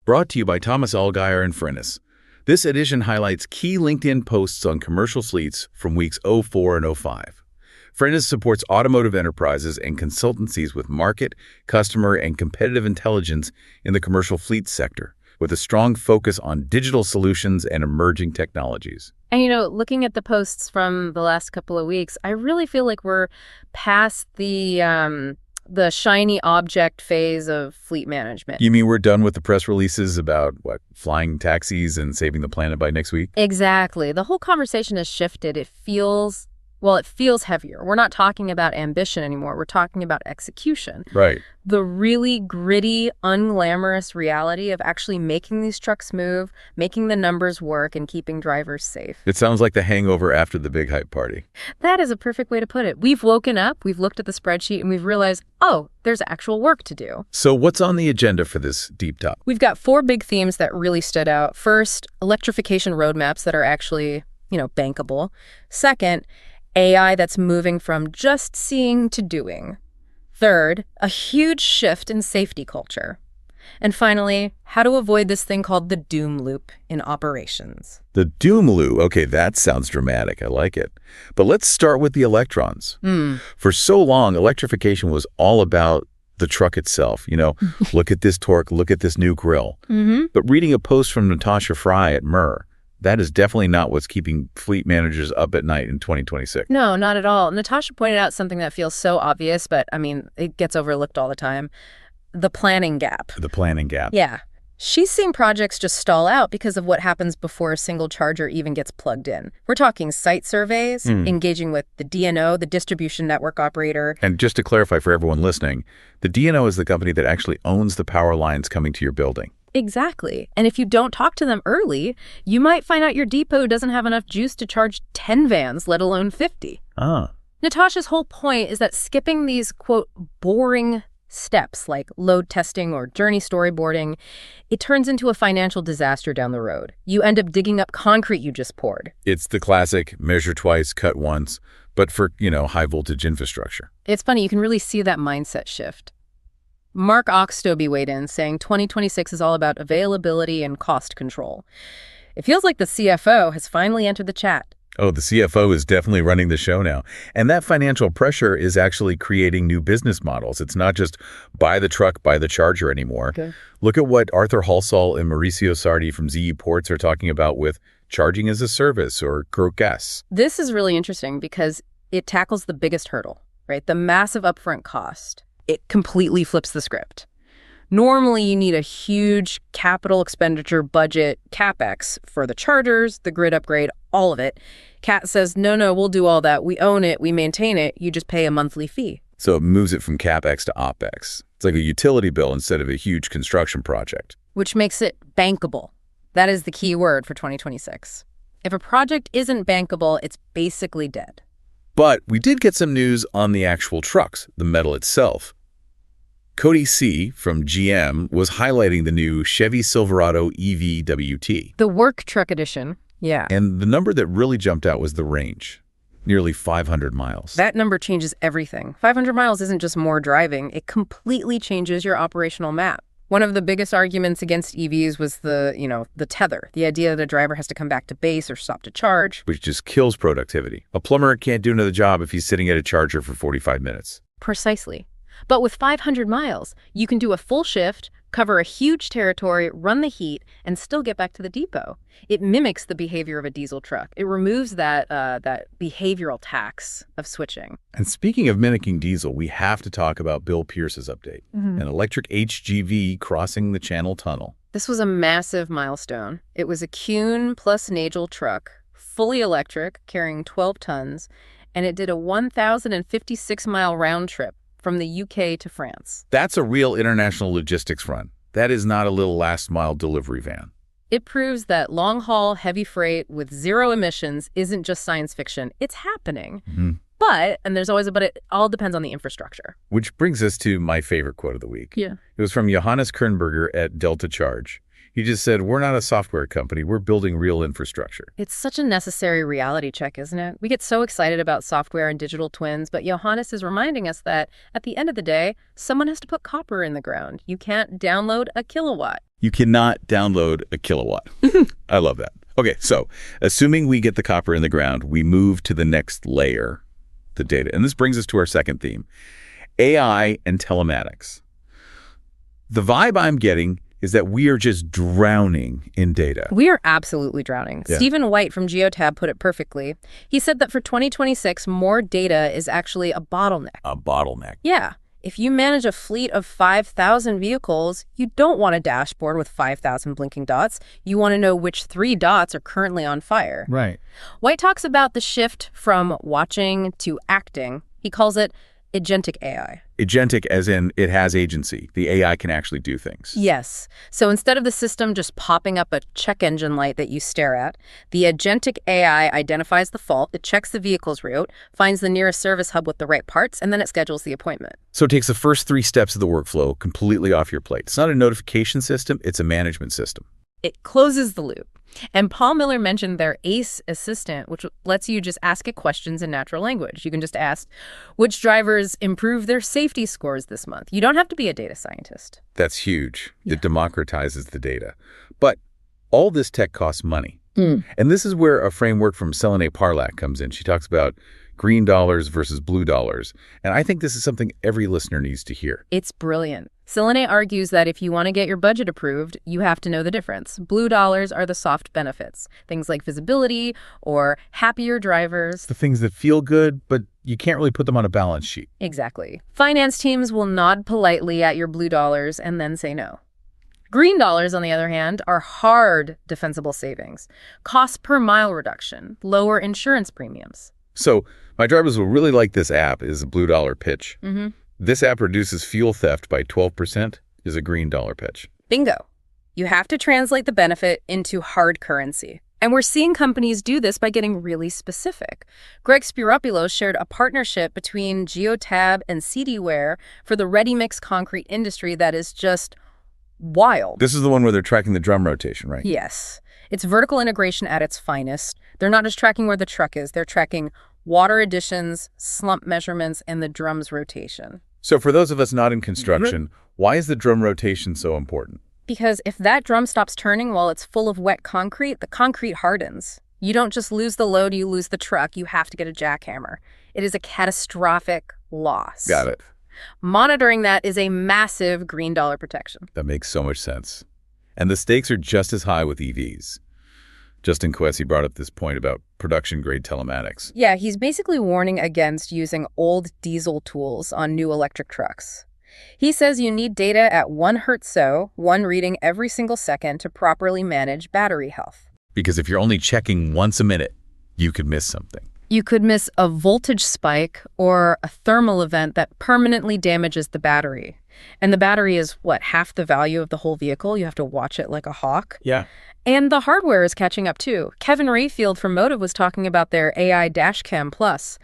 brought to you by Thomas Allgaier and Frennis. This edition highlights key LinkedIn posts on commercial fleets from weeks 04 and 05. Frennis supports automotive enterprises and consultancies with market, customer, and competitive intelligence in the commercial fleet sector, with a strong focus on digital solutions and emerging technologies. And, looking at the posts from the last couple of weeks, I really feel like we're past the shiny object phase of fleet management. You mean we're done with the press releases about, flying taxis and saving the planet by next week? Exactly. The whole conversation has shifted. It feels heavier. We're not talking about ambition anymore. We're talking about execution. Right. The really gritty, unglamorous reality of actually making these trucks move, making the numbers work, and keeping drivers safe. It sounds like the hangover after the big hype party. That is a perfect way to put it. We've woken up, we've looked at the spreadsheet, and we've realized, there's actual work to do. So what's on the agenda for this deep dive? We've got 4 big themes that really stood out. First, electrification roadmaps that are actually, bankable. Second, AI that's moving from just seeing to doing. Third, a huge shift in safety culture. And finally, how to avoid this thing called the doom loop in operations. The doom loop. Okay, that sounds dramatic. I like it. But let's start with the electrons. For so long, electrification was all about the truck itself. Look at this torque, look at this new grille. But reading a post from Natasha Fry at Mer, that is definitely not what's keeping fleet managers up at night in 2026. No, not at all. Natasha pointed out something that feels so obvious, but it gets overlooked all the time. The planning gap. The planning gap. Yeah. She's seen projects just stall out because of what happens before a single charger even gets plugged in. We're talking site surveys, engaging with the DNO, the distribution network operator. And just to clarify for everyone listening, the DNO is the company that actually owns the power lines coming to your building. Exactly. And if you don't talk to them early, you might find out your depot doesn't have enough juice to charge 10 vans, let alone 50. Natasha's whole point is that skipping these, quote, boring steps like load testing or journey storyboarding, it turns into a financial disaster down the road. You end up digging up concrete you just poured. It's the classic measure twice, cut once, but for, high voltage infrastructure. It's funny, you can really see that mindset shift. Mark Oxtoby weighed in, saying 2026 is all about availability and cost control. It feels like the CFO has finally entered the chat. Oh, the CFO is definitely running the show now. And that financial pressure is actually creating new business models. It's not just buy the truck, buy the charger anymore. Okay. Look at what Arthur Halsall and Mauricio Sardi from ZE Ports are talking about with charging as a service or gros gas. This is really interesting because it tackles the biggest hurdle, right? The massive upfront cost. It completely flips the script. Normally, you need a huge capital expenditure budget, CapEx, for the chargers, the grid upgrade, all of it. CAT says, no, we'll do all that. We own it. We maintain it. You just pay a monthly fee. So it moves it from CapEx to OpEx. It's like a utility bill instead of a huge construction project. Which makes it bankable. That is the key word for 2026. If a project isn't bankable, it's basically dead. But we did get some news on the actual trucks, the metal itself. Cody C. from GM was highlighting the new Chevy Silverado EV-WT. The work truck edition. Yeah. And the number that really jumped out was the range. Nearly 500 miles. That number changes everything. 500 miles isn't just more driving. It completely changes your operational map. One of the biggest arguments against EVs was the tether, the idea that a driver has to come back to base or stop to charge. Which just kills productivity. A plumber can't do another job if he's sitting at a charger for 45 minutes. Precisely. But with 500 miles, you can do a full shift, cover a huge territory, run the heat, and still get back to the depot. It mimics the behavior of a diesel truck. It removes that behavioral tax of switching. And speaking of mimicking diesel, we have to talk about Bill Pierce's update. An electric HGV crossing the Channel Tunnel. This was a massive milestone. It was a Kuhn plus Nagel truck, fully electric, carrying 12 tons, and it did a 1,056-mile round trip from the UK to France. That's a real international logistics run. That is not a little last-mile delivery van. It proves that long-haul heavy freight with zero emissions isn't just science fiction. It's happening. But, and there's always a but, it all depends on the infrastructure. Which brings us to my favorite quote of the week. Yeah. It was from Johannes Kernberger at Delta Charge. He just said, we're not a software company. We're building real infrastructure. It's such a necessary reality check, isn't it? We get so excited about software and digital twins, but Johannes is reminding us that at the end of the day, someone has to put copper in the ground. You can't download a kilowatt. You cannot download a kilowatt. I love that. Okay, so assuming we get the copper in the ground, we move to the next layer, the data. And this brings us to our second theme, AI and telematics. The vibe I'm getting is that we are just drowning in data. We are absolutely drowning. Yeah. Stephen White from Geotab put it perfectly. He said that for 2026, more data is actually a bottleneck. A bottleneck. Yeah. If you manage a fleet of 5,000 vehicles, you don't want a dashboard with 5,000 blinking dots. You want to know which 3 dots are currently on fire. Right. White talks about the shift from watching to acting. He calls it agentic AI. Agentic as in it has agency. The AI can actually do things. Yes. So instead of the system just popping up a check engine light that you stare at, the agentic AI identifies the fault, it checks the vehicle's route, finds the nearest service hub with the right parts, and then it schedules the appointment. So it takes the first 3 steps of the workflow completely off your plate. It's not a notification system, it's a management system. It closes the loop. And Paul Miller mentioned their ACE assistant, which lets you just ask it questions in natural language. You can just ask, which drivers improved their safety scores this month? You don't have to be a data scientist. That's huge. Yeah. It democratizes the data. But all this tech costs money. And this is where a framework from Selene Parlak comes in. She talks about green dollars versus blue dollars. And I think this is something every listener needs to hear. It's brilliant. Selene argues that if you want to get your budget approved, you have to know the difference. Blue dollars are the soft benefits, things like visibility or happier drivers. The things that feel good, but you can't really put them on a balance sheet. Exactly. Finance teams will nod politely at your blue dollars and then say no. Green dollars, on the other hand, are hard defensible savings, cost per mile reduction, lower insurance premiums. So my drivers will really like this app is a blue dollar pitch. Mm-hmm. This app reduces fuel theft by 12% is a green dollar pitch. Bingo. You have to translate the benefit into hard currency. And we're seeing companies do this by getting really specific. Greg Spiropoulos shared a partnership between Geotab and CDware for the ready-mix concrete industry that is just wild. This is the one where they're tracking the drum rotation, right? Yes. It's vertical integration at its finest. They're not just tracking where the truck is. They're tracking water additions, slump measurements, and the drum's rotation. So for those of us not in construction, why is the drum rotation so important? Because if that drum stops turning while it's full of wet concrete, the concrete hardens. You don't just lose the load, you lose the truck. You have to get a jackhammer. It is a catastrophic loss. Got it. Monitoring that is a massive green dollar protection. That makes so much sense. And the stakes are just as high with EVs. Justin Quessy brought up this point about production-grade telematics. Yeah, he's basically warning against using old diesel tools on new electric trucks. He says you need data at 1 hertz, one reading every single second to properly manage battery health. Because if you're only checking once a minute, you could miss something. You could miss a voltage spike or a thermal event that permanently damages the battery. And the battery is, half the value of the whole vehicle? You have to watch it like a hawk. Yeah. And the hardware is catching up too. Kevin Rayfield from Motive was talking about their AI Dashcam Plus.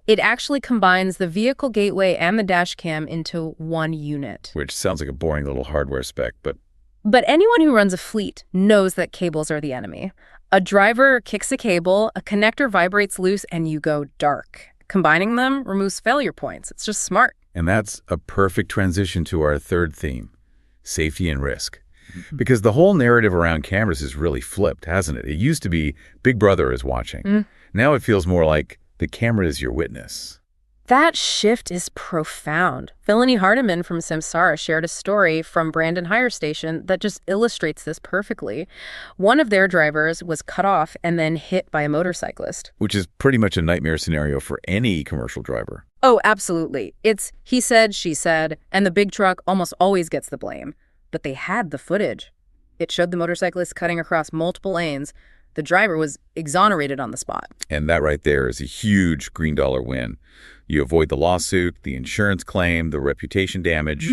It actually combines the vehicle gateway and the dashcam into one unit. Which sounds like a boring little hardware spec, but anyone who runs a fleet knows that cables are the enemy. A driver kicks a cable, a connector vibrates loose, and you go dark. Combining them removes failure points. It's just smart. And that's a perfect transition to our third theme, safety and risk. Because the whole narrative around cameras is really flipped, hasn't it? It used to be Big Brother is watching. Now it feels more like the camera is your witness. That shift is profound. Melanie Hardiman from Samsara shared a story from Brandon Hire Station that just illustrates this perfectly. One of their drivers was cut off and then hit by a motorcyclist. Which is pretty much a nightmare scenario for any commercial driver. Oh, absolutely. It's he said, she said, and the big truck almost always gets the blame. But they had the footage. It showed the motorcyclist cutting across multiple lanes. The driver was exonerated on the spot. And that right there is a huge green dollar win. You avoid the lawsuit, the insurance claim, the reputation damage.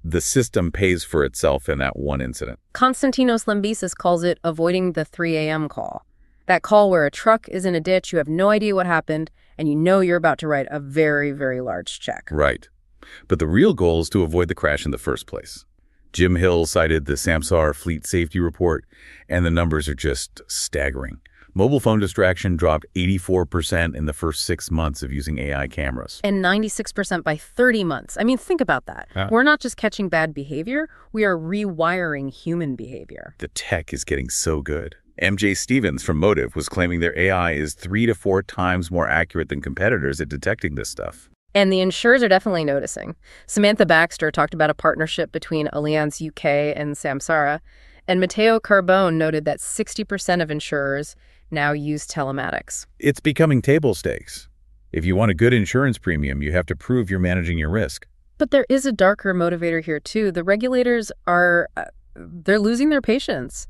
The system pays for itself in that one incident. Konstantinos Lambisis calls it avoiding the 3 a.m. call. That call where a truck is in a ditch, you have no idea what happened, and you know you're about to write a very, very large check. Right. But the real goal is to avoid the crash in the first place. Jim Hill cited the Samsara Fleet Safety Report, and the numbers are just staggering. Mobile phone distraction dropped 84% in the first 6 months of using AI cameras. And 96% by 30 months. I mean, think about that. We're not just catching bad behavior, we are rewiring human behavior. The tech is getting so good. MJ Stevens from Motive was claiming their AI is 3 to 4 times more accurate than competitors at detecting this stuff. And the insurers are definitely noticing. Samantha Baxter talked about a partnership between Allianz UK and Samsara, and Matteo Carbone noted that 60% of insurers now use telematics. It's becoming table stakes. If you want a good insurance premium, you have to prove you're managing your risk. But there is a darker motivator here, too. The regulators are they're losing their patience.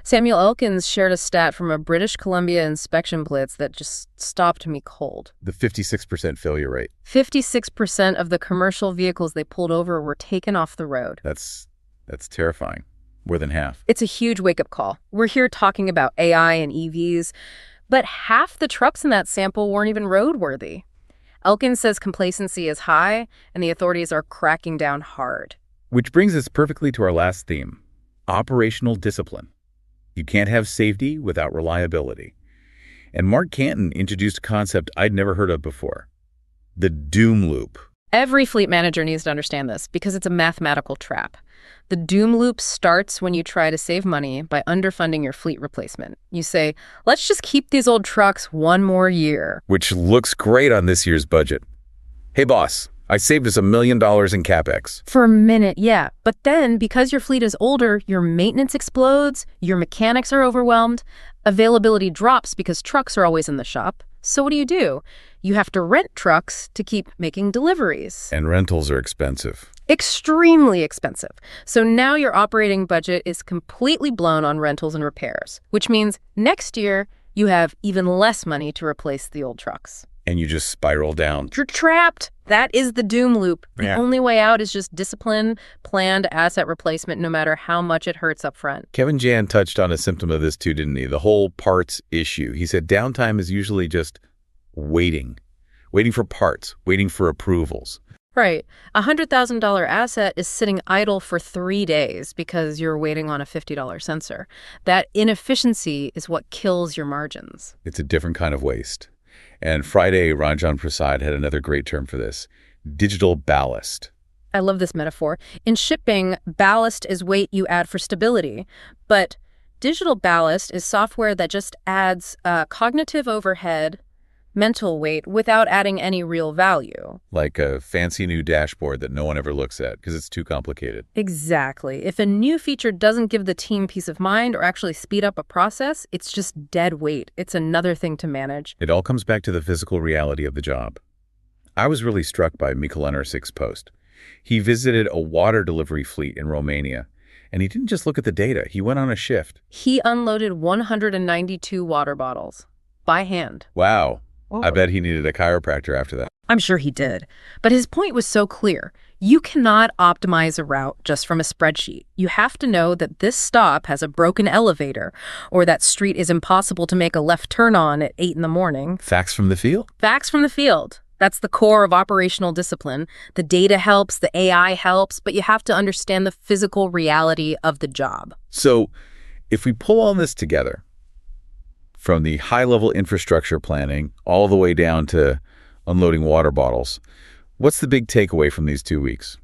Samuel Elkins shared a stat from a British Columbia inspection blitz that just stopped me cold. The 56% failure rate. 56% of the commercial vehicles they pulled over were taken off the road. That's terrifying. More than half. It's a huge wake-up call. We're here talking about AI and EVs, but half the trucks in that sample weren't even roadworthy. Elkins says complacency is high, and the authorities are cracking down hard. Which brings us perfectly to our last theme. Operational discipline. You can't have safety without reliability. And Mark Canton introduced a concept I'd never heard of before. The doom loop. Every fleet manager needs to understand this because it's a mathematical trap. The doom loop starts when you try to save money by underfunding your fleet replacement. You say, let's just keep these old trucks one more year. Which looks great on this year's budget. Hey boss, I saved us $1 million in CapEx. For a minute, yeah. But then, because your fleet is older, your maintenance explodes, your mechanics are overwhelmed, availability drops because trucks are always in the shop. So what do? You have to rent trucks to keep making deliveries. And rentals are expensive. Extremely expensive. So now your operating budget is completely blown on rentals and repairs, which means next year you have even less money to replace the old trucks. And you just spiral down. You're trapped. That is the doom loop. The only way out is just discipline, planned asset replacement, no matter how much it hurts up front. Kevin Jan touched on a symptom of this too, didn't he? The whole parts issue. He said downtime is usually just waiting for parts, waiting for approvals. Right. A $100,000 asset is sitting idle for 3 days because you're waiting on a $50 sensor. That inefficiency is what kills your margins. It's a different kind of waste. And Friday, Ranjan Prasad had another great term for this, digital ballast. I love this metaphor. In shipping, ballast is weight you add for stability. But digital ballast is software that just adds cognitive overhead, mental weight, without adding any real value. Like a fancy new dashboard that no one ever looks at because it's too complicated. Exactly. If a new feature doesn't give the team peace of mind or actually speed up a process, it's just dead weight. It's another thing to manage. It all comes back to the physical reality of the job. I was really struck by Mikkel Enarsik's post. He visited a water delivery fleet in Romania, and he didn't just look at the data. He went on a shift. He unloaded 192 water bottles by hand. Wow. I bet he needed a chiropractor after that. I'm sure he did. But his point was so clear. You cannot optimize a route just from a spreadsheet. You have to know that this stop has a broken elevator, or that street is impossible to make a left turn on at 8 in the morning. Facts from the field? Facts from the field. That's the core of operational discipline. The data helps, the AI helps, but you have to understand the physical reality of the job. So if we pull all this together, from the high-level infrastructure planning all the way down to unloading water bottles, what's the big takeaway from these 2 weeks?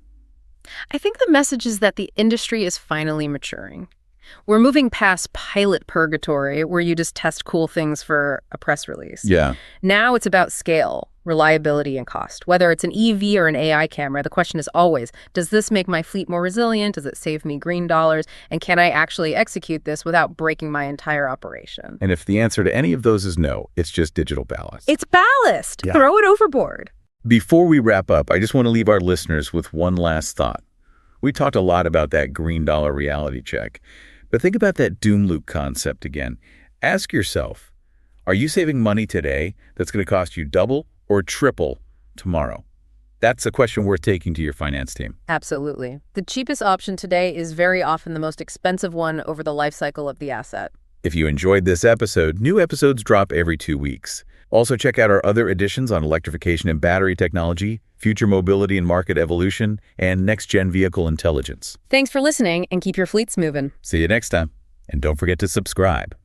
I think the message is that the industry is finally maturing. We're moving past pilot purgatory, where you just test cool things for a press release. Yeah. Now it's about scale, reliability, and cost. Whether it's an EV or an AI camera, the question is always, does this make my fleet more resilient? Does it save me green dollars? And can I actually execute this without breaking my entire operation? And if the answer to any of those is no, it's just digital ballast. It's ballast. Yeah. Throw it overboard. Before we wrap up, I just want to leave our listeners with one last thought. We talked a lot about that green dollar reality check. But think about that doom loop concept again. Ask yourself, are you saving money today that's going to cost you double or triple tomorrow? That's a question worth taking to your finance team. Absolutely. The cheapest option today is very often the most expensive one over the life cycle of the asset. If you enjoyed this episode, new episodes drop every 2 weeks. Also, check out our other editions on electrification and battery technology, future mobility and market evolution, and next-gen vehicle intelligence. Thanks for listening, and keep your fleets moving. See you next time. And don't forget to subscribe.